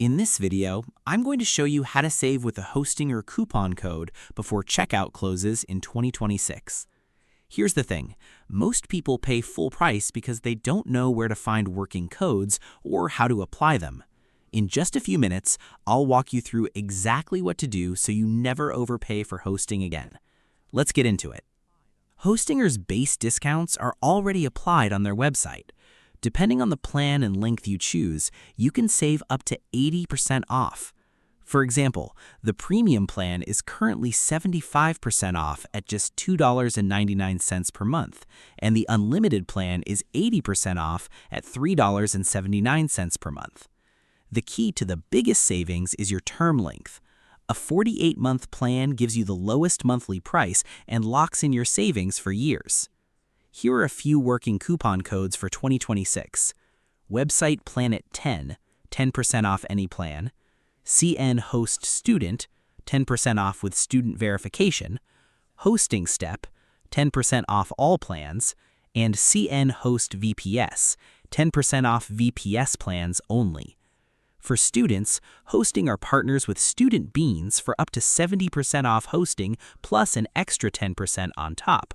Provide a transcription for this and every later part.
In this video, I'm going to show you how to save with a Hostinger coupon code before checkout closes in 2026. Here's the thing, most people pay full price because they don't know where to find working codes or how to apply them. In just a few minutes, I'll walk you through exactly what to do so you never overpay for hosting again. Let's get into it. Hostinger's base discounts are already applied on their website. Depending on the plan and length you choose, you can save up to 80% off. For example, the premium plan is currently 75% off at just $2.99 per month, and the unlimited plan is 80% off at $3.79 per month. The key to the biggest savings is your term length. A 48-month plan gives you the lowest monthly price and locks in your savings for years. Here are a few working coupon codes for 2026. Website Planet 10, 10% off any plan. CN Host Student, 10% off with student verification. Hosting Step, 10% off all plans. And CN Host VPS, 10% off VPS plans only. For students, Hosting are partners with Student Beans for up to 70% off hosting plus an extra 10% on top.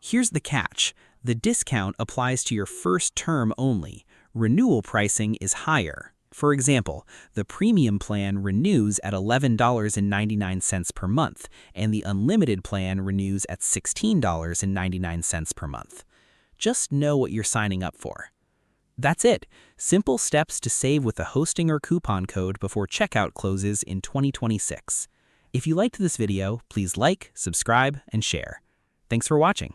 Here's the catch. The discount applies to your first term only. Renewal pricing is higher. For example, the premium plan renews at $11.99 per month, and the unlimited plan renews at $16.99 per month. Just know what you're signing up for. That's it. Simple steps to save with a Hostinger coupon code before checkout closes in 2026. If you liked this video, please like, subscribe, and share. Thanks for watching.